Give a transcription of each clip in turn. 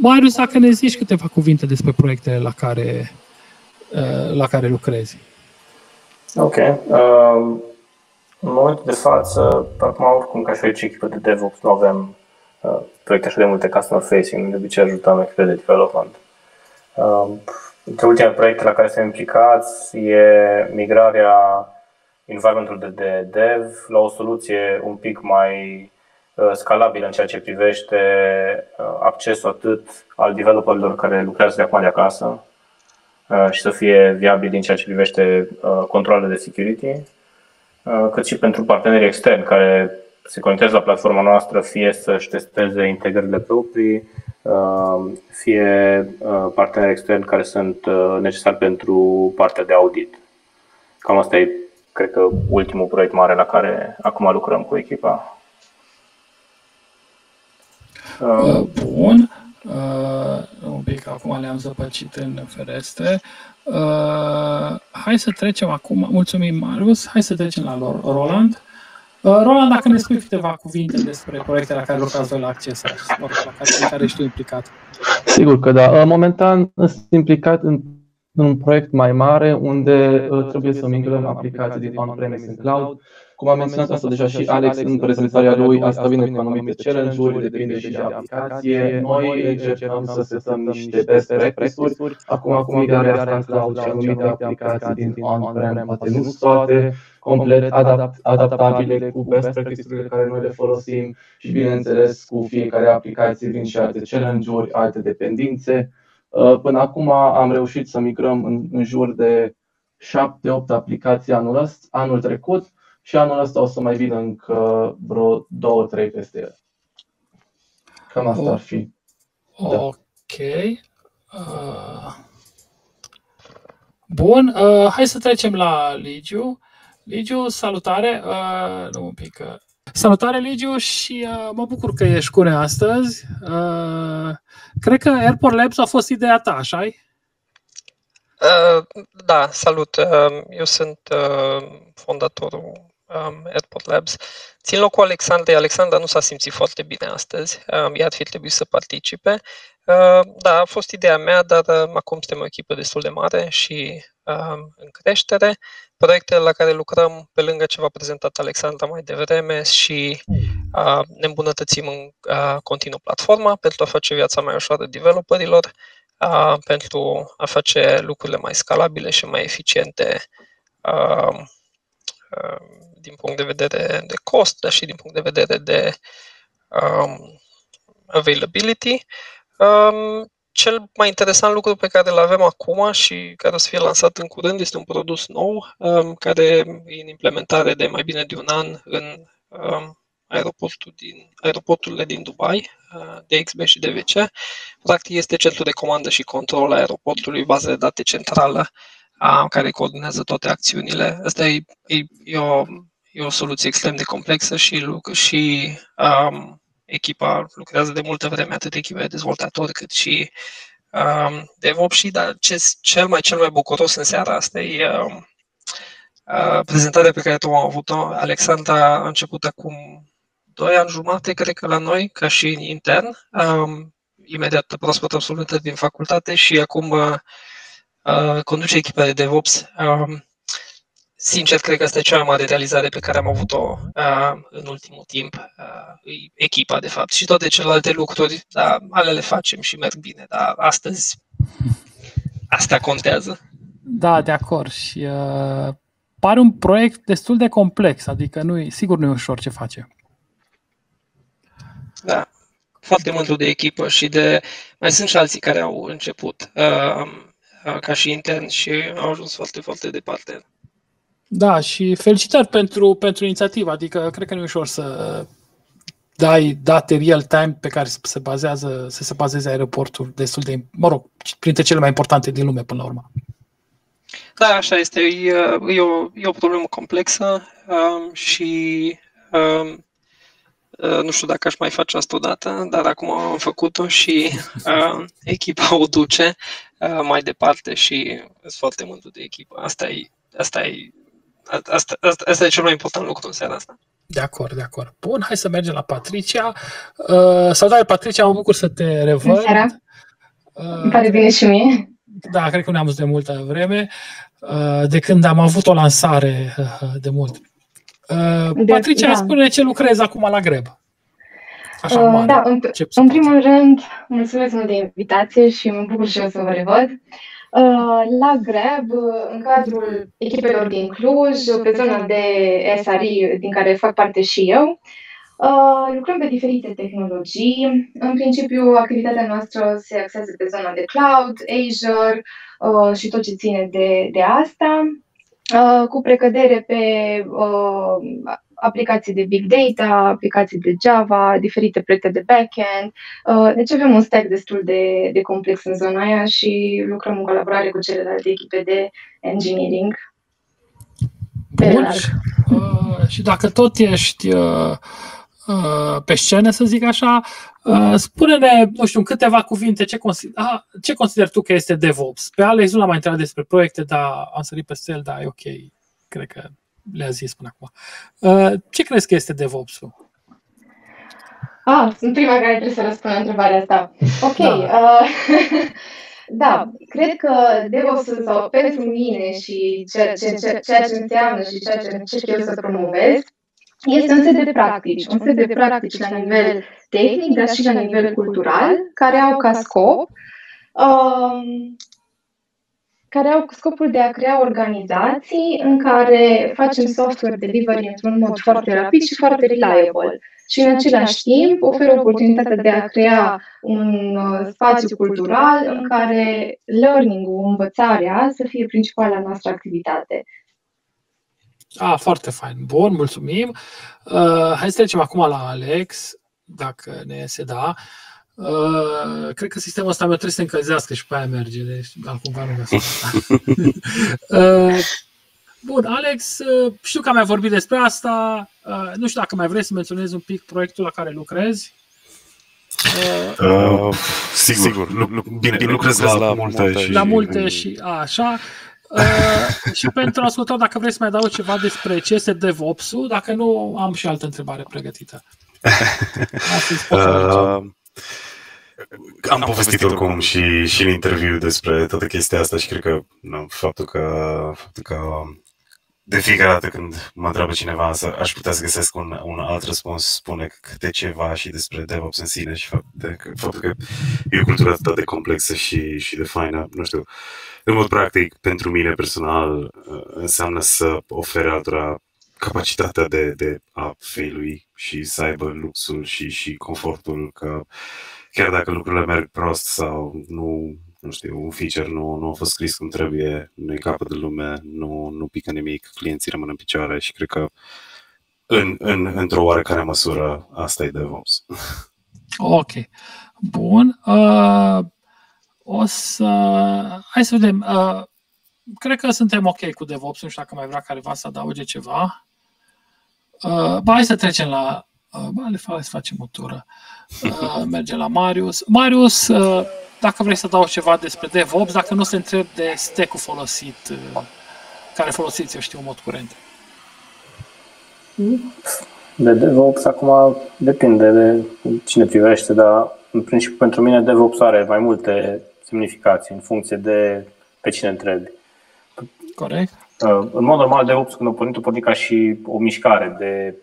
Marius, dacă ne zici câteva cuvinte despre proiectele la care lucrezi. Ok. În momentul de față, acum oricum ca și aici echipă de DevOps nu avem proiecte așa de multe customer facing, de obicei ajutăm echipe de development. Între ultimele proiecte la care suntem implicați e migrarea environment-ului de dev la o soluție un pic mai scalabilă în ceea ce privește accesul atât al developerilor care lucrează de acum de acasă și să fie viabil din ceea ce privește controlele de security, cât și pentru partenerii externi care se conectează la platforma noastră, fie să-și testeze integrările proprii, fie parteneri externi care sunt necesari pentru partea de audit. Cam asta e, cred că, ultimul proiect mare la care acum lucrăm cu echipa. Bun. Un pic acum le-am zăpăcit în ferestre. Hai să trecem acum, mulțumim Marius, hai să trecem la Roland. Roland, dacă ne spui câteva cuvinte despre proiectele la care lucrați voi la Accesar, la care ești tu implicat. Sigur că da. Momentan sunt implicat în un proiect mai mare unde trebuie să migrăm aplicații din on-premise în cloud. Cum am menționat asta deja și Alex în prezentarea lui, asta vine cu anumite challenge-uri, depinde și de aplicație. Noi încercăm să setăm niște best practices-uri. Acum cu migrarea asta în cloud și anumite aplicații din on-prem, poate nu sunt toate complet adaptabile cu best practices-urile care noi le folosim și bineînțeles cu fiecare aplicație vin și alte challenge-uri, alte dependențe. Până acum am reușit să migrăm în jur de 7-8 aplicații anul trecut. Și anul ăsta o să mai vină încă vreo 2-3 peste ele. Cam asta ar fi. Ok. Bun, hai să trecem la Ligiu. Ligiu, salutare. Un pic. Salutare, Ligiu, și mă bucur că ești cu noi astăzi. Cred că Airport Labs a fost ideea ta, așa-i? Da, salut. Eu sunt fondatorul Airport Labs. Țin locul Alexandrei. Alexandra nu s-a simțit foarte bine astăzi. Ea ar fi trebuit să participe. Da, a fost ideea mea, dar acum suntem o echipă destul de mare și în creștere. Proiectele la care lucrăm, pe lângă ce v-a prezentat Alexandra mai devreme, și ne îmbunătățim în continuu platforma pentru a face viața mai ușoară developerilor, pentru a face lucrurile mai scalabile și mai eficiente din punct de vedere de cost, dar și din punct de vedere de availability. Cel mai interesant lucru pe care îl avem acum și care o să fie lansat în curând este un produs nou care e în implementare de mai bine de un an în aeroporturile din Dubai, DXB și DVC. Practic este centrul de comandă și control a aeroportului, bază de date centrală care coordonează toate acțiunile. Asta e o soluție extrem de complexă și echipa lucrează de multă vreme, atât echipa de dezvoltatori cât și DevOps. Și dar cel mai bucuros în seara asta e prezentarea pe care tu am avut-o. Alexandra a început acum 2 ani jumate, cred că la noi, ca și intern, imediat proaspăt absolventă din facultate și acum conduce echipa de DevOps. Sincer, cred că asta e cea mai mare realizare pe care am avut-o în ultimul timp, echipa, de fapt. Și toate celelalte lucruri, ale le facem și merg bine, dar astăzi asta contează. Da, de acord. Și pare un proiect destul de complex, adică sigur nu e ușor ce face. Da, foarte mult de echipă și mai sunt și alții care au început ca și intern și au ajuns foarte, foarte departe. Da, și felicitări pentru inițiativă, adică cred că nu e ușor să dai date real-time pe care să se bazeze aeroportul destul de, printre cele mai importante din lume până la urmă. Da, așa este. E o problemă complexă și nu știu dacă aș mai face asta odată, dar acum am făcut-o și echipa o duce mai departe și sunt foarte mândru de echipă. Asta e cel mai important lucru în seara asta. De acord. Bun, hai să mergem la Patricia. Salutare, Patricia, mă bucur să te revăd. Îmi pare bine și mie. Da, cred că ne-am văzut de multă vreme, de când am avut o lansare de mult. Patricia, spune ce lucrezi acum la Grab. Așa, mare. Da, în primul rând, mulțumesc mult de invitație și mă bucur și eu să vă revăd. La Grab, în cadrul echipelor din Cluj, pe zona de SRE, din care fac parte și eu, lucrăm pe diferite tehnologii. În principiu, activitatea noastră se axează pe zona de cloud, Azure și tot ce ține de asta, cu precădere pe aplicații de Big Data, aplicații de Java, diferite proiecte de backend. Deci avem un stack destul de complex în zona aia și lucrăm în colaborare cu celelalte echipe de engineering. Bun. Și dacă tot ești pe scenă, să zic așa, spune-ne, nu știu, în câteva cuvinte ce consideri tu că este DevOps. Pe Alex nu l-am mai întrebat despre proiecte, dar am sărit peste el, dar e ok. Cred că le-a zis până acum. Ce crezi că este DevOps-ul? Sunt prima care trebuie să răspund la întrebarea asta. Ok. Da, cred că DevOps-ul, sau pentru mine și ceea ce înseamnă și ceea ce încerc eu să promovez, este un set de practici. Un set de practici la nivel tehnic, dar și la nivel cultural, care au ca scop scopul de a crea organizații în care facem software delivery într-un mod foarte rapid și foarte reliable. Și în același timp oferă oportunitatea de a crea un spațiu cultural în care learning-ul, învățarea, să fie principala noastră activitate. Foarte fain. Bun, mulțumim. Hai să trecem acum la Alex, dacă ne iese, da. Cred că sistemul ăsta meu trebuie să încălzească și pe aia merge, deci cumva nu găsesc. Bun, Alex, știu că am mai vorbit despre asta, nu știu dacă mai vrei să menționezi un pic proiectul la care lucrezi. Sigur. Bine, lucrez la multe și... La multe și așa. Și pentru ascultător, dacă vrei să mai adaug ceva despre ce este DevOps-ul, dacă nu, am și altă întrebare pregătită. Am povestit oricum și în interviu despre toată chestia asta și cred că faptul că de fiecare dată când mă întreabă cineva aș putea să găsesc un alt răspuns, spune câte ceva și despre DevOps în sine și faptul că e o cultură atât de complexă și de faină, nu știu. În mod practic, pentru mine personal, înseamnă să ofere altora capacitatea de a failui și să aibă luxul și confortul că chiar dacă lucrurile merg prost sau nu știu, un feature nu a fost scris cum trebuie, nu e capăt de lume, nu pică nimic, clienții rămân în picioare și cred că într-o oarecare măsură asta e DevOps. Ok. Bun. Hai să vedem. Cred că suntem ok cu DevOps, nu știu dacă mai vrea careva să adauge ceva. Hai să trecem la... să facem o tură. Mergem la Marius. Marius, dacă vrei să adaugi ceva despre DevOps, dacă nu se întreb de stack-ul folosit, care folosiți, eu știu, în mod curent. De DevOps, acum depinde de cine privește, dar în principiu pentru mine DevOps are mai multe semnificații în funcție de pe cine întrebi. Corect. În mod normal, DevOps, când a pornit ca și o mișcare de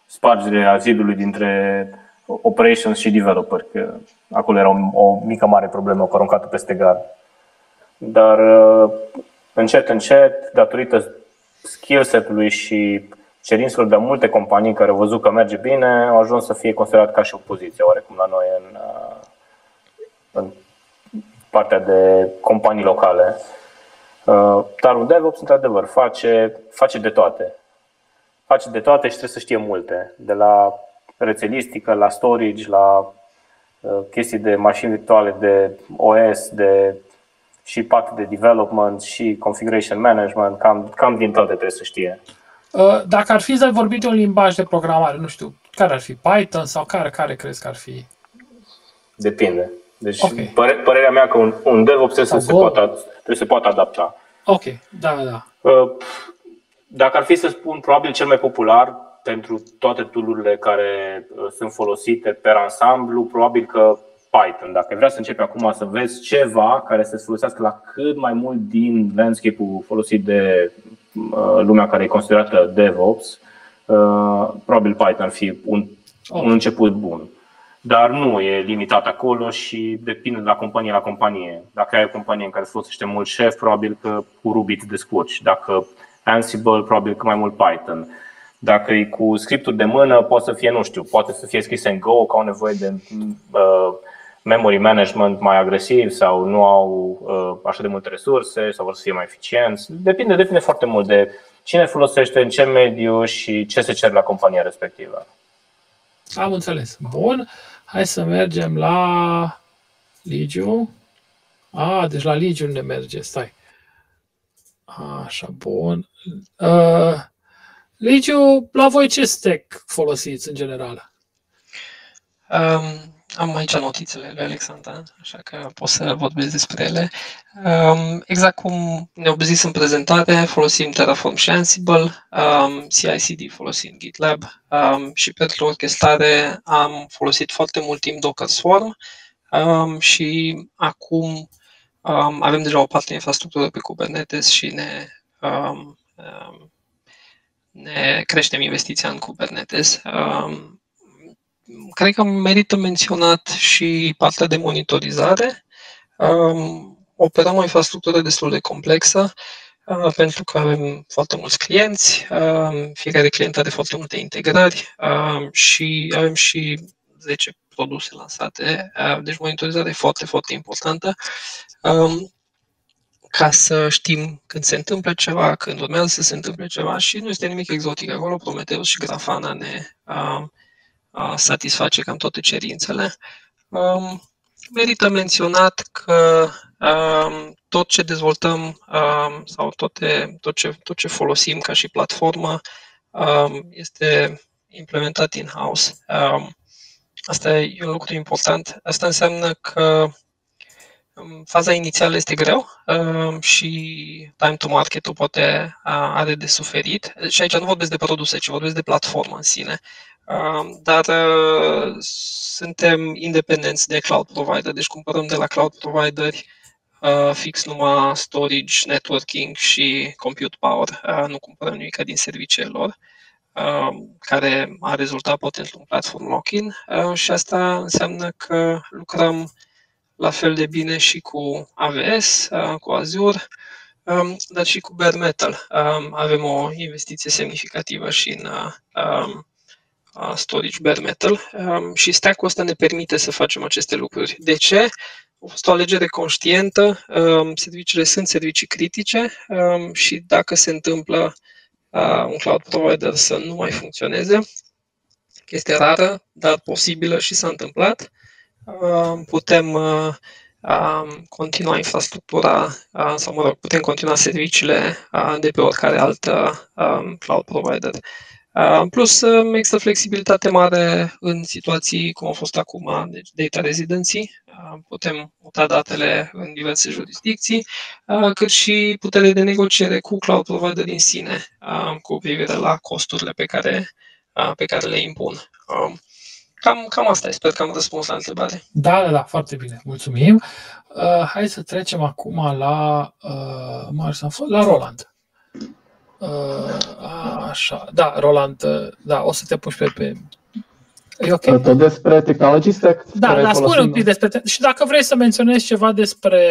spargere a zidului dintre operations și developer, că acolo era o mică mare problemă cu aruncatul peste gard. Dar încet, datorită skill-set-ului și cerințelor de multe companii care au văzut că merge bine, au ajuns să fie considerat ca și o poziție oarecum la noi în partea de companii locale. Dar un DevOps, într-adevăr, face de toate. Face de toate și trebuie să știe multe. De la rețelistică, la storage, la chestii de mașini virtuale, de OS, și partea de development și configuration management, cam din toate trebuie să știe. Dacă ar fi să vorbi de un limbaj de programare, nu știu, care ar fi? Python sau care crezi că ar fi? Depinde. Deci părerea mea că un DevOps trebuie să se poată adapta. Ok, da. Dacă ar fi să spun, probabil cel mai popular pentru toate tool-urile care sunt folosite per ansamblu, probabil că Python. Dacă vrea să începi acum să vezi ceva care să se folosească la cât mai mult din landscape-ul folosit de lumea care e considerată DevOps, probabil Python ar fi un început bun. Dar nu e limitat acolo și depinde de la companie la companie. Dacă ai o companie în care se folosește mult Chef, probabil că cu Ruby te descurci. Dacă Ansible, probabil că mai mult Python. Dacă e cu scripturi de mână, poate să fie, nu știu, poate să fie scris în Go, că au nevoie de memory management mai agresiv sau nu au așa de multe resurse sau vor să fie mai eficienți. Depinde foarte mult de cine folosește, în ce mediu și ce se cere la compania respectivă. Am înțeles. Bun. Hai să mergem la Ligiu. Deci la Ligiu ne merge. Stai. Așa, bun. Ligiu, la voi ce stack folosiți în general? Am aici notițele lui Alexandra, așa că pot să vorbesc despre ele. Exact cum ne-au zis în prezentare, folosim Terraform și Ansible, CI/CD folosim GitLab și pentru orchestrare am folosit foarte mult timp Docker Swarm și acum avem deja o parte de infrastructură pe Kubernetes și ne creștem investiția în Kubernetes. Cred că merită menționat și partea de monitorizare. Operăm o infrastructură destul de complexă pentru că avem foarte mulți clienți, fiecare client are foarte multe integrări și avem și 10 produse lansate, deci monitorizarea e foarte, foarte importantă ca să știm când se întâmplă ceva, când urmează să se întâmple ceva și nu este nimic exotic acolo. Prometheus și Grafana ne satisface cam toate cerințele. Merită menționat că tot ce dezvoltăm sau tot ce folosim ca și platformă este implementat in-house. Asta e un lucru important. Asta înseamnă că faza inițială este greu și time to market-ul poate are de suferit. Și aici nu vorbesc de produse, ci vorbesc de platformă în sine. Dar suntem independenți de cloud provider, deci cumpărăm de la cloud provideri fix numai storage, networking și compute power. Nu cumpărăm nimic din serviciile lor, care a rezultat potent un platform lock-in și asta înseamnă că lucrăm la fel de bine și cu AWS, cu Azure, dar și cu bare metal. Avem o investiție semnificativă și în storage bare metal și stack-ul ăsta ne permite să facem aceste lucruri. De ce? A fost o alegere conștientă, serviciile sunt servicii critice și dacă se întâmplă un cloud provider să nu mai funcționeze, chestie rară, dar posibilă și s-a întâmplat, putem continua infrastructura sau, mă rog, putem continua serviciile de pe oricare altă cloud provider. Plus, există flexibilitate mare în situații cum au fost acum, deci data residency, putem muta datele în diverse jurisdicții, cât și putere de negociere cu cloud provider în sine, cu privire la costurile pe care le impun. Cam asta e, sper că am răspuns la întrebare. Da, foarte bine, mulțumim. Hai să trecem acum la Roland. Așa, da, Roland, da, o să te pun pe... E ok? Tot despre technology stack? Da, spune un pic despre... Și dacă vrei să menționezi ceva despre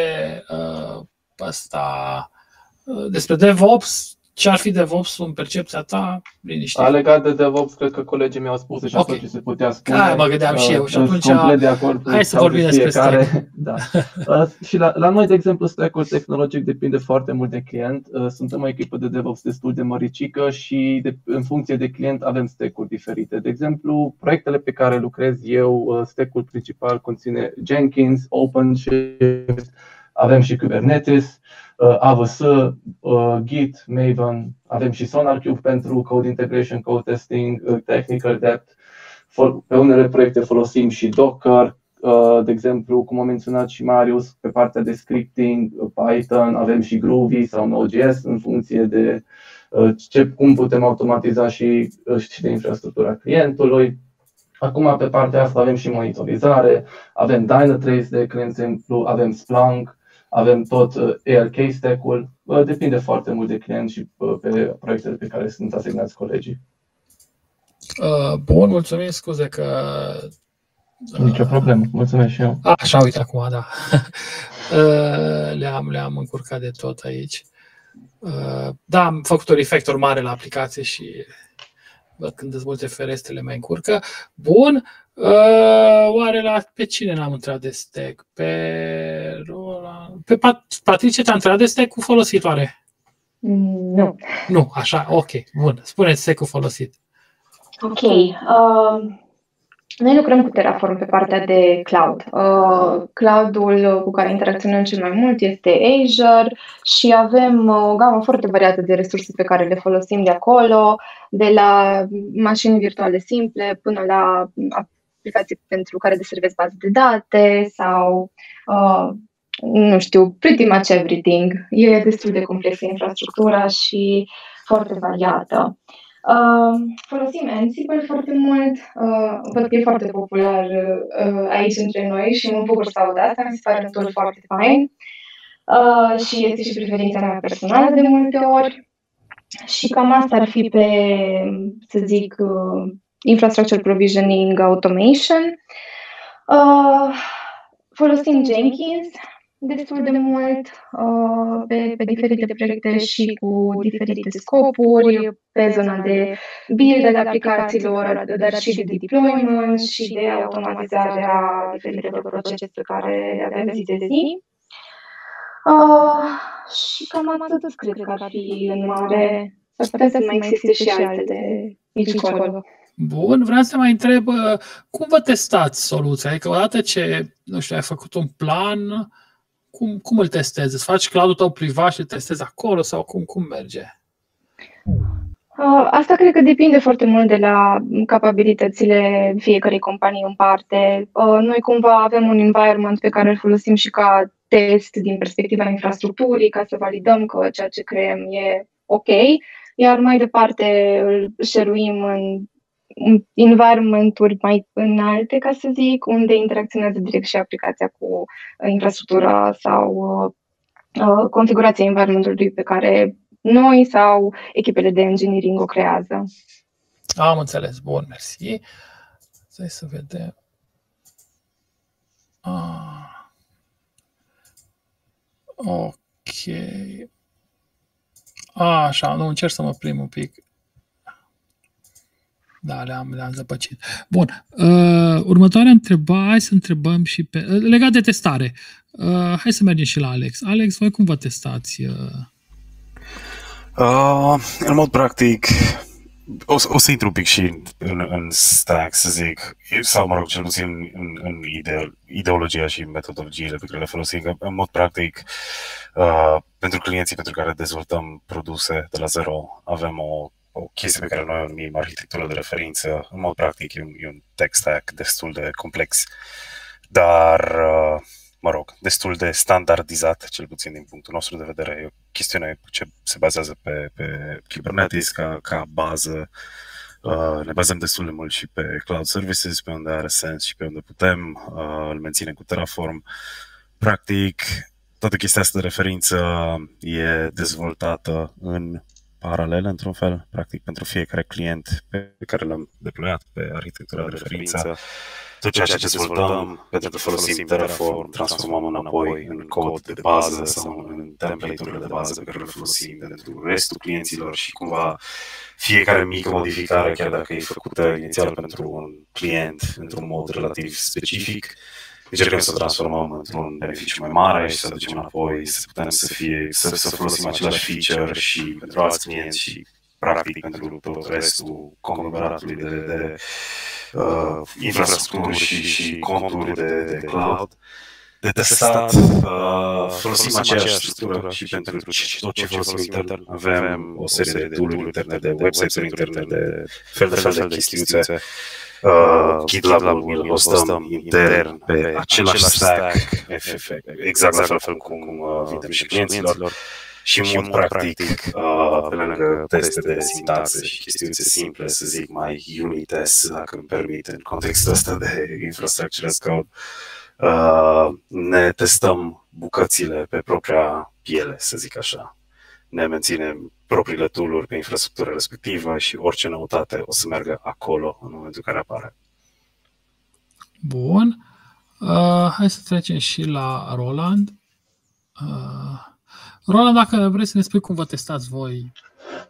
despre DevOps, ce ar fi DevOps în percepția ta, liniștit. Legat de DevOps, cred că colegii mi-au spus deja tot ce se putea spune. Mă gândeam și eu și atunci complet de acord. Hai să vorbim despre stack. Da. Și la noi, de exemplu, stack-ul tehnologic depinde foarte mult de client. Suntem o echipă de DevOps destul de măricică și în funcție de client avem stack-uri diferite. De exemplu, proiectele pe care lucrez eu, stack-ul principal conține Jenkins, OpenShift, avem și Kubernetes, AWS, Git, Maven, avem și SonarQube pentru code integration, code testing, technical depth. Pe unele proiecte folosim și Docker, de exemplu, cum a menționat și Marius, pe partea de scripting, Python, avem și Groovy sau Node.js în funcție de cum putem automatiza și de infrastructura clientului. Acum, pe partea asta avem și monitorizare, avem Dynatrace, de exemplu, avem Splunk, avem tot ARK stack-ul. Depinde foarte mult de client și pe proiectele pe care sunt asignați colegii. Bun, mulțumim, scuze că... Nicio problemă, mulțumesc și eu. Așa, uite acum, da. Le-am încurcat de tot aici. Da, am făcut un refactor mare la aplicație și când sunt multe ferestre le mai încurcă. Bun, oare pe cine n-am întrebat de stack? Pe Patricia te-a întrebat de stack-ul folositoare? Nu. Nu, așa, ok, bun. Spune-ți stack-ul folosit. Ok. Noi lucrăm cu Terraform pe partea de cloud. Cloud-ul cu care interacționăm cel mai mult este Azure și avem o gamă foarte variată de resurse pe care le folosim de acolo, de la mașini virtuale simple până la aplicații pentru care deservesc baze de date sau, nu știu, pretty much everything. E destul de complexă infrastructura și foarte variată. Folosim Ansible foarte mult, văd că e foarte popular aici între noi și mă bucur să aud asta, mi se pare un tool foarte fain și este și preferința mea personală de multe ori. Și cam asta ar fi pe, să zic, infrastructure provisioning automation. Folosim Jenkins destul de mult pe diferite proiecte și cu diferite scopuri, pe zona de build al aplicațiilor, dar și de deployment și de automatizare a diferitelor procese pe care le avem zi de zi. Și cam atât cred că ar fi în mare. S-ar putea să mai existe și altele aici acolo. Bun, vreau să mai întreb, cum vă testați soluția? Adică odată ce, nu știu, ai făcut un plan, cum îl testezi? Îți faci cloud-ul tău privat și îl testezi acolo sau cum merge? Asta cred că depinde foarte mult de la capabilitățile fiecărei companii în parte. Noi cumva avem un environment pe care îl folosim și ca test din perspectiva infrastructurii, ca să validăm că ceea ce creăm e ok, iar mai departe îl share-uim în environment-uri mai înalte, ca să zic, unde interacționează direct și aplicația cu infrastructura sau configurația environment-ului pe care noi sau echipele de engineering o creează. Am înțeles. Bun, mersi. Hai să vedem. Ok. Așa, nu încerc să mă plimb un pic. Da, le-am zăpăcit. Bun. Următoarea întrebare, hai să întrebăm și pe... Legat de testare. Hai să mergem și la Alex. Alex, voi cum vă testați? În mod practic, o să intru un pic și în stack, să zic, sau mă rog, cel puțin în ideologia și metodologiile pe care le folosim. În mod practic, pentru clienții pentru care dezvoltăm produse de la zero, avem o chestie pe care noi o numim arhitectură de referință. În mod practic, e un tech stack destul de complex, dar, mă rog, destul de standardizat, cel puțin din punctul nostru de vedere. E o chestiune ce se bazează pe Kubernetes ca bază. Ne bazăm destul de mult și pe cloud services, pe unde are sens și pe unde putem. Îl menținem cu Terraform. Practic, toată chestia asta de referință e dezvoltată în paralel, într-un fel, practic, pentru fiecare client pe care l-am deployat pe arhitectura de referință. Tot ceea ce dezvoltăm, pentru că folosim Terraform, transformăm înapoi în cod de bază sau în template-urile de bază pe care le folosim pentru restul clienților și cumva fiecare mică modificare, chiar dacă e făcută inițial pentru un client într-un mod relativ specific, încercăm să o transformăm într-un beneficiu mai mare și să ducem înapoi, să putem să folosim același feature și pentru alți clienți și practic pentru tot restul conglomeratului de infrastructuri și conturi de cloud. De testat, folosim aceeași structură și pentru tot ce folosim intern. Avem o serie de tool-uri interne, de website-uri interne, de fel de chestiuțe. GitLab-ul îl hostăm intern pe același stack, exact la fel cum vindem și clienților. Și în mod practic, pe lângă teste de sintaxă și chestiuni simple, să zic, mai unit test, dacă îmi permit, în contextul ăsta de infrastructure as code, ne testăm bucățile pe propria piele, să zic așa. Ne menținem propriile tool-uri pe infrastructura respectivă și orice noutate o să meargă acolo în momentul în care apare. Bun. Hai să trecem și la Roland. Roland, dacă vrei să ne spui cum vă testați voi.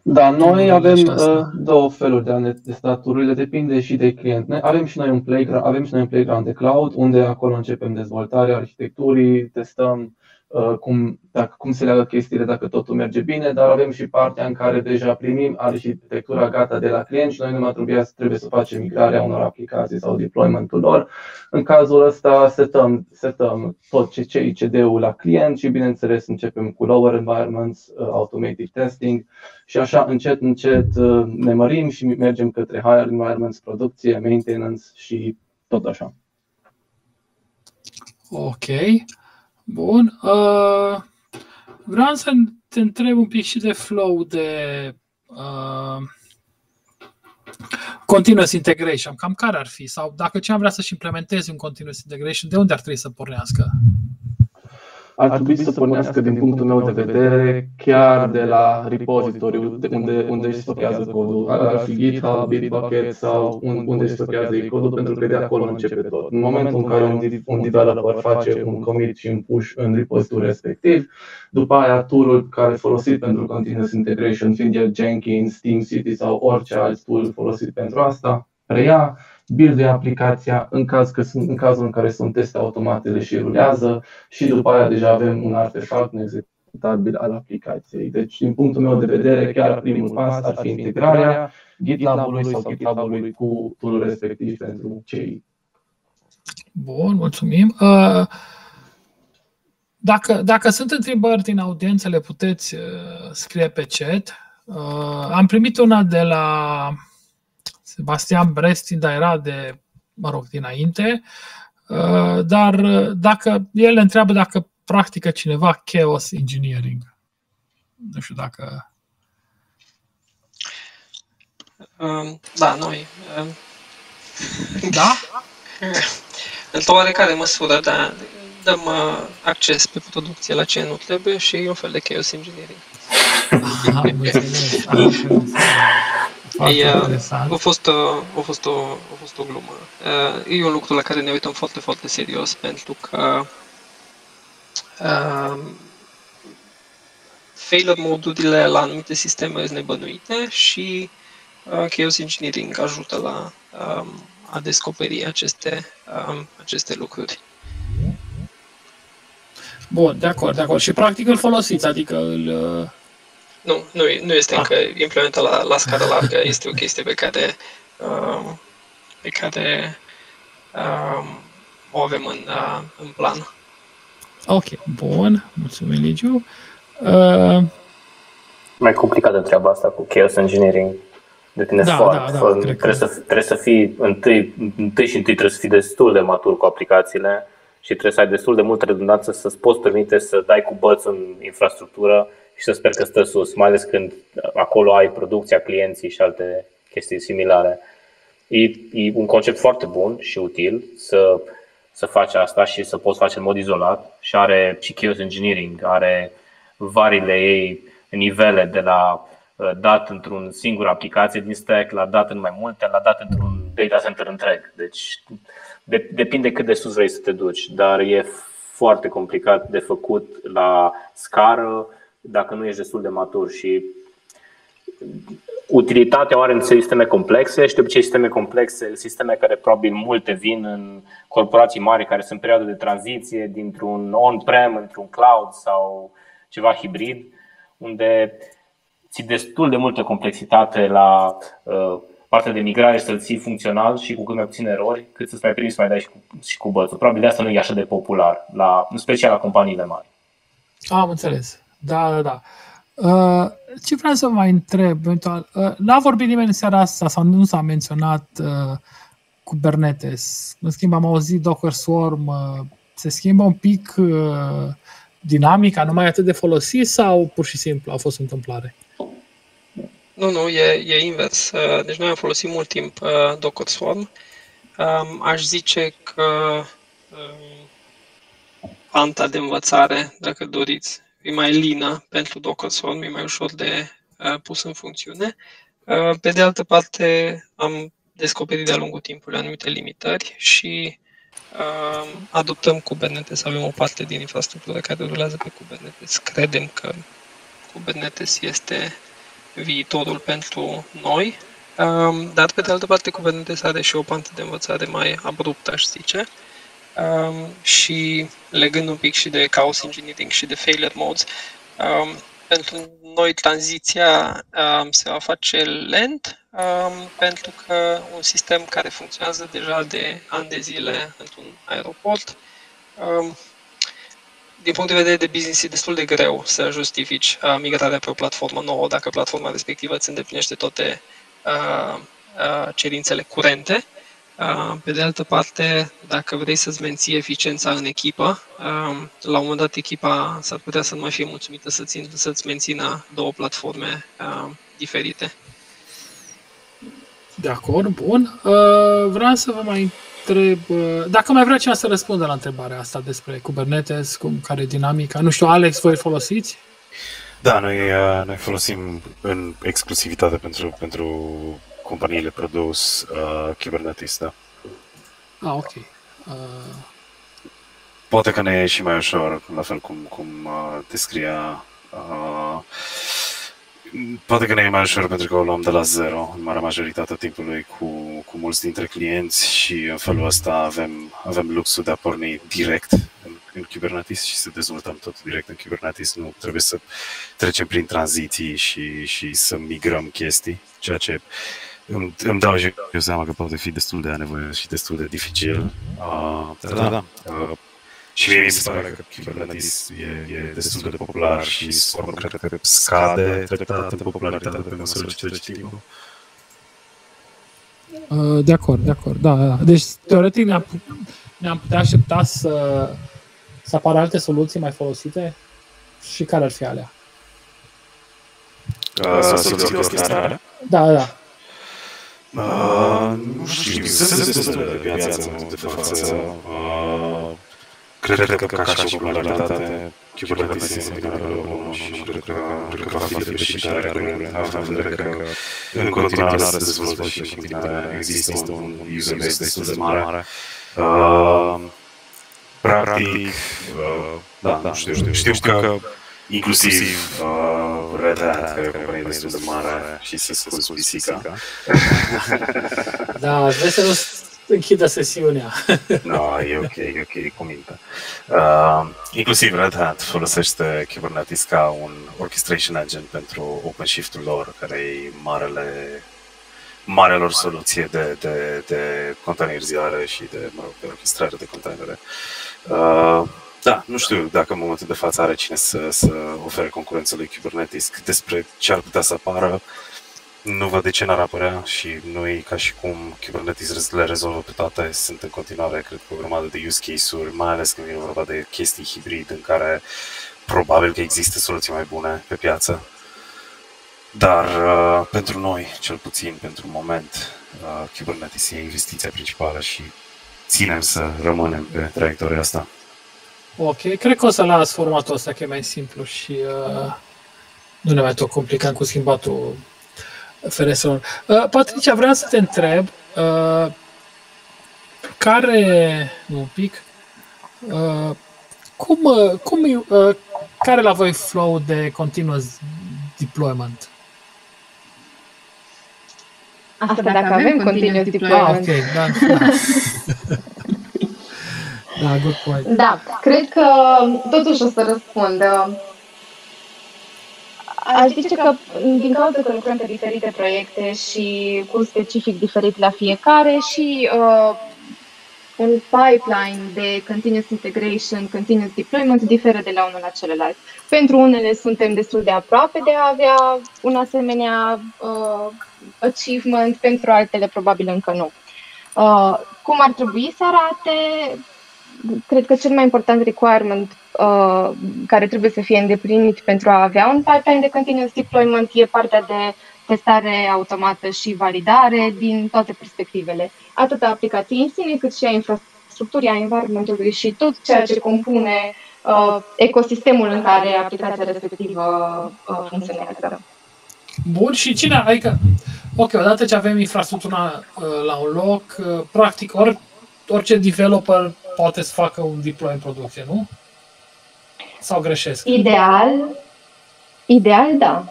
Da, noi avem două feluri de a ne testa tururile, depinde și de client. Avem și noi un playground de cloud, unde acolo începem dezvoltarea arhitecturii, testăm cum se leagă chestiile, dacă totul merge bine, dar avem și partea în care deja primim arhitectura gata de la client și noi numai trebuie să facem migrarea unor aplicații sau deployment-ul lor. În cazul ăsta setăm tot CI/CD-ul la client și bineînțeles începem cu lower environments, automated testing și așa încet ne mărim și mergem către higher environments, producție, maintenance și tot așa. Ok. Bun. Vreau să te întreb un pic și de flow de continuous integration. Cam care ar fi? Sau dacă ce am vrea să-și implementeze un continuous integration, de unde ar trebui să pornească? Ar trebui să pornească, din punctul meu de vedere, chiar de la repozitoriu, unde își stochează codul. Ar fi GitHub, Bitbucket sau unde își stochează codul, pentru că de acolo începe tot. În momentul în care un developer face un commit și un push în repozitoriul respectiv, după aia tool-ul care e folosit pentru continuous integration, fiind el Jenkins, TeamCity sau orice alt tool folosit pentru asta, preia, build-ui aplicația în cazul în care sunt teste automate, le și rulează și după aia deja avem un artefact neexecutabil al aplicației. Deci, din punctul meu de vedere, chiar primul pas ar fi integrarea GitLab-ului sau GitHub-ului cu tool-ul respectiv pentru CI. Bun, mulțumim. Dacă sunt întrebări din audiență, le puteți scrie pe chat. Am primit una de la Sebastian Brestin, dar era dinainte, dar dacă el întreabă dacă practică cineva chaos engineering. Nu știu dacă... Da, noi. Da? Într-o oarecare măsură, da, dăm acces pe producție la ce nu trebuie și e un fel de chaos engineering. A fost o glumă. E un lucru la care ne uităm foarte, foarte serios, pentru că failure mode-urile la anumite sisteme sunt nebănuite și chaos engineering ajută la a descoperi aceste lucruri. Bun, de acord. Și practic îl folosiți, adică îl... Nu este încă implementat la scară largă, este o chestie pe care o avem în plan. Ok, bun, mulțumim, Ligiu. Mai complicată treaba asta cu chaos engineering. Depinde foarte. Trebuie să fii întâi trebuie să fii destul de matur cu aplicațiile și trebuie să ai destul de multă redundanță să-ți poți permite să dai cu bățul în infrastructură și să sper că stă sus, mai ales când acolo ai producția, clienții și alte chestii similare. E un concept foarte bun și util să faci asta și să poți face în mod izolat și are și chaos engineering, are variile ei, nivele de la dat într-un singur aplicație din stack, la dat în mai multe, la dat într-un data center întreg. Deci depinde cât de sus vrei să te duci, dar e foarte complicat de făcut la scară dacă nu ești destul de matur și utilitatea o are în sisteme complexe și de obicei sisteme complexe, sisteme care probabil multe vin în corporații mari care sunt în perioadă de tranziție dintr-un on-prem într-un cloud sau ceva hibrid, unde ții destul de multă complexitate la partea de migrare și să-l ții funcțional și cu cât mai puține erori, cât să-ți mai primi să mai dai și cu bățul. Probabil de asta nu e așa de popular, în special la companiile mari. Am înțeles. Da. Ce vreau să mai întreb? N-a vorbit nimeni în seara asta sau nu s-a menționat Kubernetes. În schimb, am auzit Docker Swarm. Se schimbă un pic dinamica nu mai atât de folosit sau pur și simplu a fost o întâmplare? Nu, e invers. Deci noi am folosit mult timp Docker Swarm. Aș zice că panta de învățare, dacă doriți, e mai lină pentru Docker Swarm, e mai ușor de pus în funcțiune. Pe de altă parte, am descoperit de-a lungul timpului anumite limitări și adoptăm Kubernetes, avem o parte din infrastructură care rulează pe Kubernetes. Credem că Kubernetes este viitorul pentru noi, dar pe de altă parte Kubernetes are și o pantă de învățare mai abruptă, aș zice, și legând un pic și de chaos engineering și de failure modes, pentru noi tranziția se va face lent, pentru că un sistem care funcționează deja de ani de zile într-un aeroport, din punct de vedere de business, e destul de greu să justifici migrarea pe o platformă nouă dacă platforma respectivă îți îndeplinește toate cerințele curente. Pe de altă parte, dacă vrei să-ți menții eficiența în echipă, la un moment dat echipa s-ar putea să nu mai fie mulțumită să-ți mențină două platforme diferite. De acord, bun. Vreau să vă mai întreb, dacă mai vrea cineva să răspundă la întrebarea asta despre Kubernetes, care e dinamica. Nu știu, Alex, voi folosiți? Da, noi folosim în exclusivitate pentru companiile produs Kubernetes, da. Ok. Poate că ne e și mai ușor, la fel cum descria. Poate că ne e mai ușor pentru că o luăm de la zero în marea majoritatea timpului cu mulți dintre clienți și în felul ăsta avem luxul de a porni direct în Kubernetes și să dezvoltăm tot direct în Kubernetes. Nu trebuie să trecem prin tranziții și să migrăm chestii, ceea ce îmi dau și eu seama că poate fi destul de anevoios și destul de dificil. Da. Și mie mi se pare că Kubernetes e destul de popular și cred că scade treptat în popularitate pe măsură ce trece timpul. De acord, da. Deci, teoretic, ne-am putea aștepta să apară alte soluții mai folosite și care ar fi alea? Soluții orchestrare? Da. Nu știu, sunt destul de piață de față. Cred că ca și popularitate, Kubernetes este în continuare bună și cred că va fi depășită având în vedere că în continuare se dezvoltă și în continuare există un user base destul de mare. Practic, da, nu știu că inclusiv Red Hat, care e o companie destul de mare și să scoți pisica. Da, vrei să nu închidă sesiunea. No, e ok, cu minte. Inclusiv Red Hat folosește Kubernetes ca un orchestration engine pentru OpenShift-ul lor, care e marea lor soluție de containerizare și de orchestrare de containere. Da, nu știu dacă în momentul de față are cine să ofere concurență lui Kubernetes. Despre ce ar putea să apară, nu văd de ce n-ar apărea și noi, ca și cum Kubernetes le rezolvă pe toate, sunt în continuare, cred că, o grămadă de use case-uri, mai ales când vine vorba de chestii hibrid în care probabil că există soluții mai bune pe piață. Dar pentru noi, cel puțin pentru moment, Kubernetes e investiția principală și ținem să rămânem pe traiectoria asta. Ok, cred că o să las formatul ăsta, că e mai simplu și nu ne mai tot complicăm cu schimbatul ferestrelor. Patricia, vreau să te întreb care la voi flow de continuous deployment? Asta dacă avem continuous deployment. Ok, da. Da, good point. Da, cred că totuși o să răspund. Aș zice că din cauza că lucrăm pe diferite proiecte și cu specific diferit la fiecare și un pipeline de continuous integration, continuous deployment diferă de la unul la celălalt. Pentru unele suntem destul de aproape de a avea un asemenea achievement, pentru altele probabil încă nu. Cum ar trebui să arate? cred că cel mai important requirement care trebuie să fie îndeplinit pentru a avea un pipeline de continuous deployment e partea de testare automată și validare din toate perspectivele, atât a aplicației în sine, cât și a infrastructurii, a environmentului și tot ceea ce compune ecosistemul în care aplicația respectivă funcționează. Bun, și cine, adică, ok, odată ce avem infrastructura la un loc, practic orice developer poate să facă un deploy în producție, nu? Sau greșesc? Ideal, da.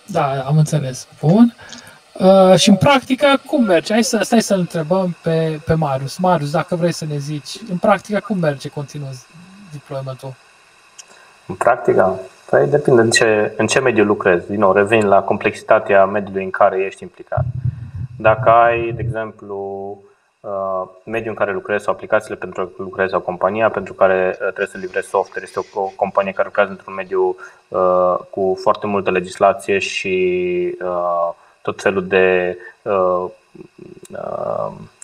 Da, am înțeles. Bun. Și în practică, cum merge? Stai să-l întrebăm pe Marius. Marius, dacă vrei să ne zici, în practică, cum merge continuous deployment-ul? În practică? Păi depinde în ce mediu lucrezi. Din nou, revin la complexitatea mediului în care ești implicat. Dacă ai, de exemplu, mediul în care lucrezi sau aplicațiile pentru care lucrezi sau compania pentru care trebuie să livrezi software, este o companie care lucrează într-un mediu cu foarte multă legislație și tot felul de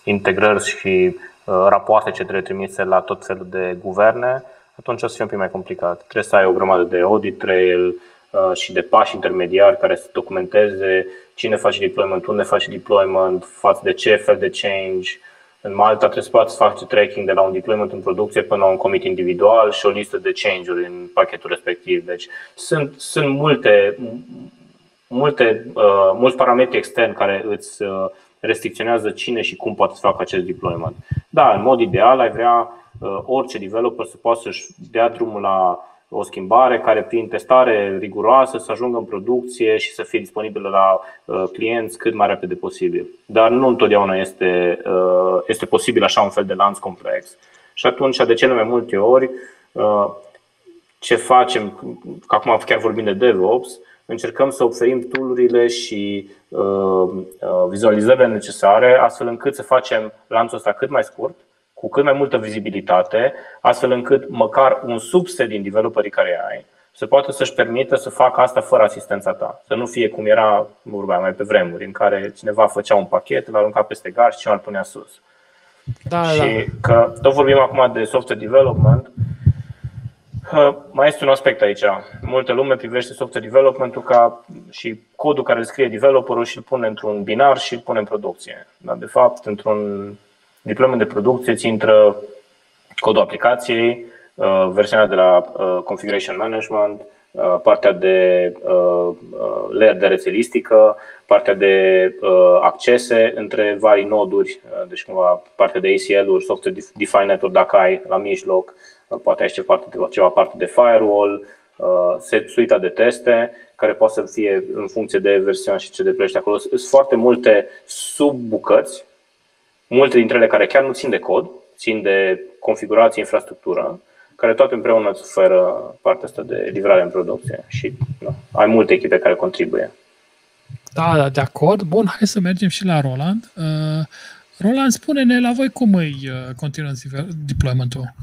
integrări și rapoarte ce trebuie trimise la tot felul de guverne, atunci o să fie un pic mai complicat. Trebuie să ai o grămadă de audit trail și de pași intermediari care să documenteze cine face deployment, unde face deployment, față de ce fel de change. În Malta trebuie să poți face tracking de la un deployment în producție până la un commit individual și o listă de change-uri în pachetul respectiv. Deci sunt mulți parametri externi care îți restricționează cine și cum poate să facă acest deployment. Da, în mod ideal ai vrea orice developer să poată să-și dea drumul la o schimbare care prin testare riguroasă să ajungă în producție și să fie disponibilă la clienți cât mai repede posibil. Dar nu întotdeauna este posibil așa un fel de lanț complex. Și atunci, de cele mai multe ori, ce facem, că acum chiar vorbim de DevOps, încercăm să oferim tool-urile și vizualizările necesare astfel încât să facem lanțul ăsta cât mai scurt, cu cât mai multă vizibilitate, astfel încât măcar un subset din developerii care ai să poată să-și permită să facă asta fără asistența ta. Să nu fie cum era mai pe vremuri, în care cineva făcea un pachet, îl arunca peste gard și cineva îl punea sus. Și că tot vorbim acum de software development, mai este un aspect aici. Multă lume privește software development-ul ca și codul care îl scrie developerul și îl pune într-un binar și îl pune în producție. Dar de fapt, într-un deployment de producție ți intră codul aplicației, versiunea de la configuration management, partea de layer de rețelistică, partea de accese între vari noduri, deci cumva partea de ACL-uri, software defined network dacă ai la mijloc, poate ai ceva parte de firewall, suita de teste care poate să fie în funcție de versiune și ce deplește acolo. Sunt foarte multe subbucăți, multe dintre ele care chiar nu țin de cod, țin de configurație, infrastructură, care toate împreună îți oferă partea asta de livrare în producție și ai multe echipe care contribuie. Da, de acord. Bun, hai să mergem și la Roland. Roland, spune-ne la voi cum e continuous deployment-ul?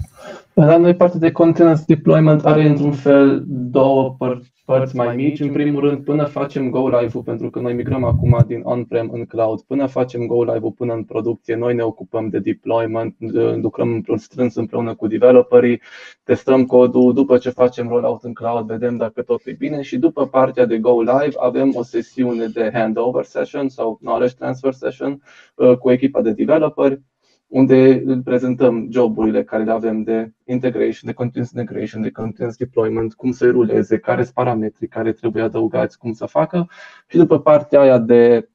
La noi partea de continuous deployment are într-un fel două părți mai mici. În primul rând, până facem go live-ul, pentru că noi migrăm acum din on-prem în cloud, până facem go live-ul până în producție, noi ne ocupăm de deployment, lucrăm strâns împreună cu developerii, testăm codul, după ce facem rollout în cloud, vedem dacă totul e bine și după partea de go live avem o sesiune de handover session sau knowledge transfer session cu echipa de developeri, unde îl prezentăm joburile care le avem de integration, de continuous integration, de continuous deployment, cum să ruleze, care sunt parametrii care trebuie adăugați, cum să facă. Și după partea aia de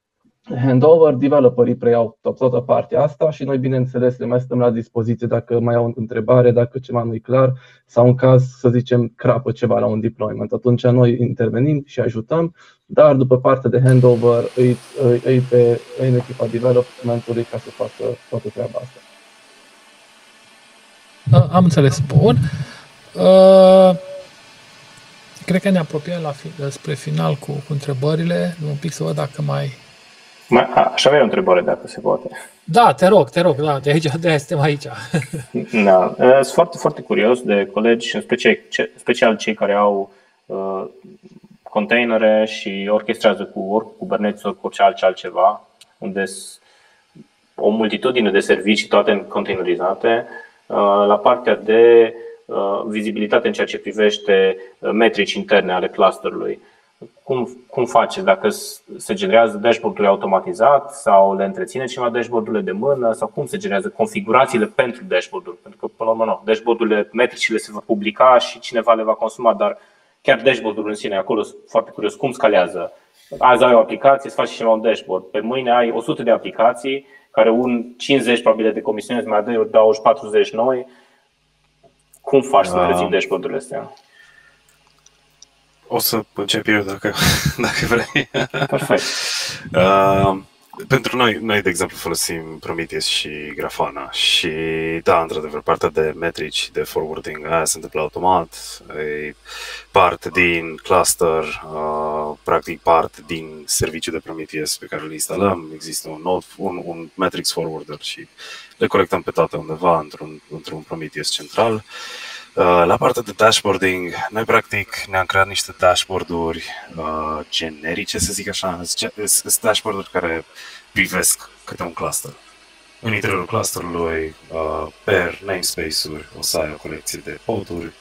handover, developerii preiau toată partea asta și noi, bineînțeles, le mai stăm la dispoziție dacă mai au o întrebare, dacă ceva nu e clar sau în caz, să zicem, crapă ceva la un deployment. Atunci noi intervenim și ajutăm, dar după partea de handover îi în echipa developmentului ca să facă toată treaba asta. Am înțeles. Bun. Cred că ne apropiem spre final cu întrebările. Un pic să văd dacă Aș avea o întrebare, dacă se poate. Da, te rog, da, de-aia suntem aici. Da, sunt foarte, foarte curios de colegi, în special cei care au containere și orchestrează cu Kubernetes, ori cu altceva, unde o multitudine de servicii, toate containerizate. la partea de vizibilitate în ceea ce privește metrici interne ale clusterului. Cum faceți? Dacă se generează dashboard-uri automatizat sau le întreține cineva dashboard-urile de mână sau cum se generează configurațiile pentru dashboard-uri? Pentru că, până la urmă, nu. Dashboard-urile, metricile se vor publica și cineva le va consuma, dar chiar dashboard-ul în sine, acolo sunt foarte curios, cum scalează? Azi ai o aplicație, îți faci și un dashboard. Pe mâine ai 100 de aplicații, care 50 probabil de comisiuni, mai dau 40 noi. Cum faci să întreții dashboard-urile astea? O să încep eu dacă vrei. Perfect. Pentru noi, de exemplu, folosim Prometheus și Grafana și, da, într-adevăr, partea de metrici, de forwarding, aia se întâmplă automat, e parte din cluster, practic parte din serviciul de Prometheus pe care îl instalăm. Există un metrics forwarder și le colectăm pe toate undeva într-un Prometheus central. La partea de dashboarding, noi practic ne-am creat niște dashboard-uri generice, să zic așa, sunt dashboard-uri care privesc câte un cluster. În interiorul clusterului, per namespace-uri, o să ai o colecție de poduri,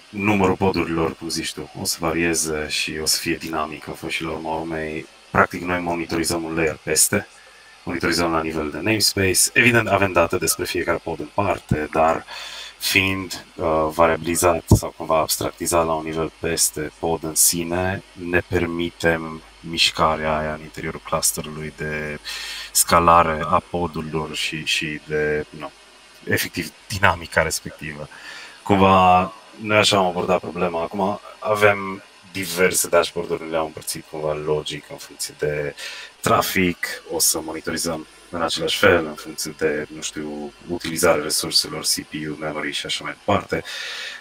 numărul podurilor, cum zici tu, o să varieze și o să fie dinamic, și la urma urmei, practic noi monitorizăm un layer peste, monitorizăm la nivel de namespace, evident avem date despre fiecare pod în parte, dar fiind variabilizat sau cumva abstractizat la un nivel peste pod în sine, ne permitem mișcarea aia în interiorul clusterului de scalare a podurilor și de, efectiv, dinamica respectivă. Cumva, noi așa am abordat problema. Acum avem diverse dashboard-uri, le-am împărțit cumva logic în funcție de trafic, o să monitorizăm în același fel, în funcție de, utilizarea resurselor, CPU, memory și așa mai departe.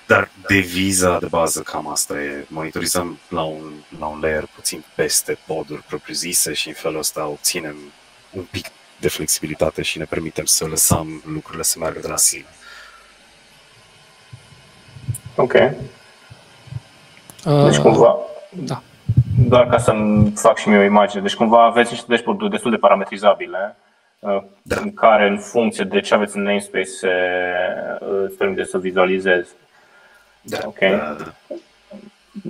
Dar deviza de bază cam asta e. Monitorizăm la un layer puțin peste poduri propriu-zise și în felul ăsta obținem un pic de flexibilitate și ne permitem să lăsăm lucrurile să meargă de la sine. Ok. Deci cumva, da. Doar ca să-mi fac și mie o imagine, deci cumva aveți niște dashboard-uri destul de parametrizabile, da, în care în funcție de ce aveți în namespace îți permite să vizualizezi. Da. Okay. Da.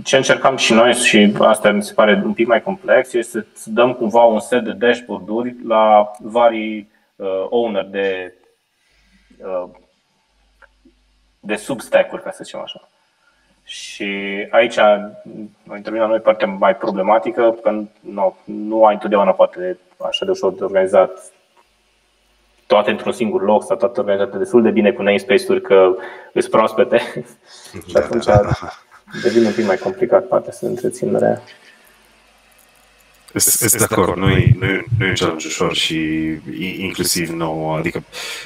Ce încercam și noi, și asta mi se pare un pic mai complex, este să dăm cumva un set de dashboard-uri la vari owner de substack-uri, ca să zicem așa. Și aici intervine la noi partea mai problematică, că nu ai întotdeauna poate așa de ușor de organizat toate într-un singur loc sau toate organizate destul de bine cu namespace-uri că îți proaspete și atunci devine un pic mai complicat partea să întreținerea. Sunt de acord, nu e un challenge ușor și inclusiv nou, adică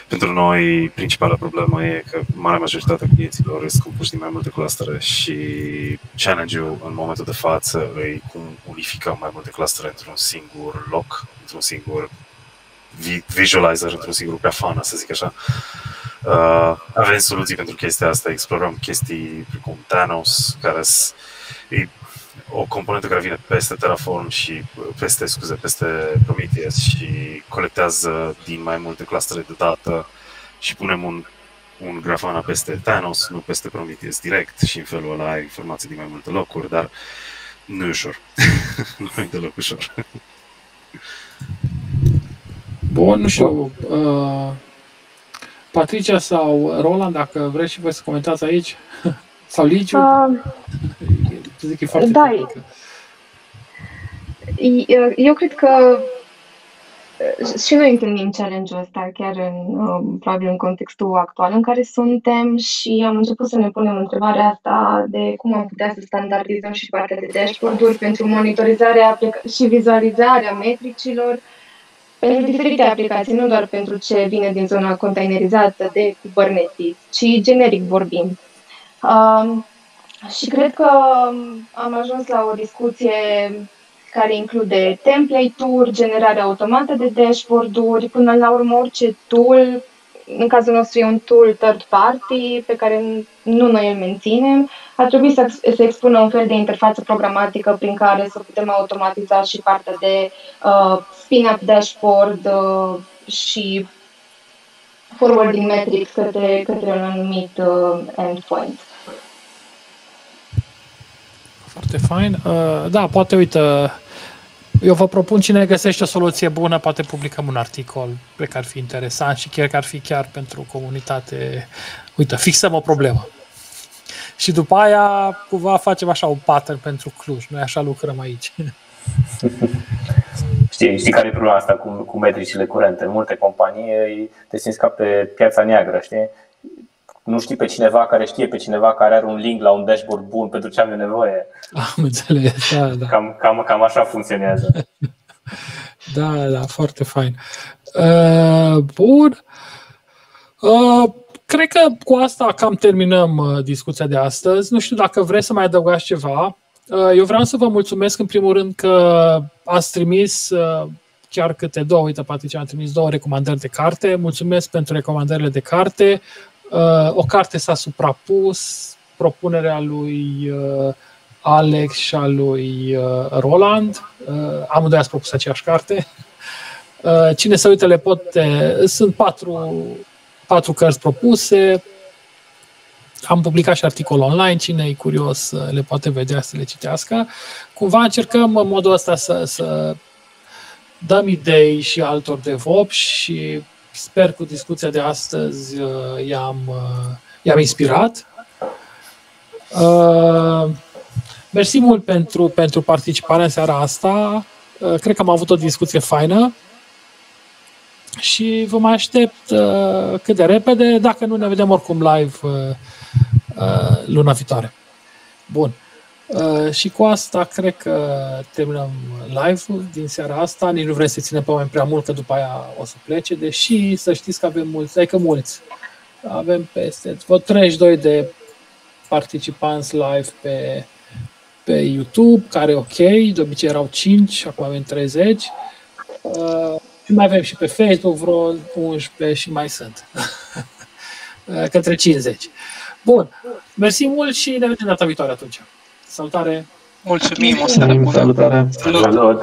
pentru noi principala problemă e că marea majoritatea clienților sunt compuși din mai multe clustere și challenge-ul în momentul de față e cum unificăm mai multe clustere într-un singur loc, într-un singur visualizer, într-un singur Grafana, să zic așa. Avem soluții pentru chestia asta, explorăm chestii precum Thanos, care e o componentă care vine peste Terraform și peste Prometheus și colectează din mai multe clustere de dată și punem un Grafana peste Thanos, nu peste Prometheus direct și în felul ăla ai informații din mai multe locuri, dar nu e ușor. Nu e deloc ușor. Bun, nu știu, Patricia sau Roland, dacă vreți și voi să comentați aici, sau Ligiu, zic că e foarte tehnică. Eu cred că și noi întâlnim challenge-ul ăsta chiar probabil în contextul actual în care suntem și am început să ne punem întrebarea asta de cum am putea să standardizăm și partea de dashboard-uri pentru monitorizarea și vizualizarea metricilor pentru diferite aplicații, nu doar pentru ce vine din zona containerizată de Kubernetes, ci generic vorbind. Și cred că am ajuns la o discuție care include template-uri, generarea automată de dashboard-uri, până la urmă orice tool, în cazul nostru e un tool third party pe care nu noi îl menținem, ar trebui să expună un fel de interfață programatică prin care să putem automatiza și partea de spin-up dashboard și forwarding metrics către un anumit endpoint. Foarte fain. Da, poate, uite, eu vă propun, cine găsește o soluție bună, poate publicăm un articol, cred că ar fi interesant și chiar că ar fi chiar pentru comunitate. Uite, fixăm o problemă. Și după aia, cumva, facem așa un pattern pentru Cluj. Noi așa lucrăm aici. Știi care e problema asta cu metricile curente? În multe companii te simți ca pe piața neagră, știi? Nu știi pe cineva care știe pe cineva care are un link la un dashboard bun pentru ce am nevoie. Am înțeles, da. Cam așa funcționează. Da, foarte fain. Bun. Cred că cu asta cam terminăm discuția de astăzi. Nu știu dacă vreți să mai adăugați ceva. Eu vreau să vă mulțumesc în primul rând că ați trimis chiar câte două, uite, Patricia a trimis 2 recomandări de carte. Mulțumesc pentru recomandările de carte. O carte s-a suprapus, propunerea lui Alex și a lui Roland. Amândoi ați propus aceeași carte. Cine se uită sunt 4 cărți propuse. Am publicat și articol online, cine e curios le poate vedea, să le citească. Cumva încercăm în modul ăsta să dăm idei și altor DevOps și sper cu discuția de astăzi i-am inspirat. Mersi mult pentru participarea în seara asta. Cred că am avut o discuție faină și vă mai aștept cât de repede, dacă nu ne vedem oricum live luna viitoare. Bun. Și cu asta cred că terminăm live-ul din seara asta. Nici nu vrem să ținem pe oameni prea mult, că după aia o să plece, deși să știți că avem mulți, adică mulți. Avem peste 32 de participanți live pe YouTube, care e ok, de obicei erau 5, acum avem 30. Și mai avem și pe Facebook vreo 11 și mai sunt. Către 50. Bun. Mersi mult și ne vedem data viitoare atunci. Salutare! Mulțumim, o seară bună! Salutare! Salut!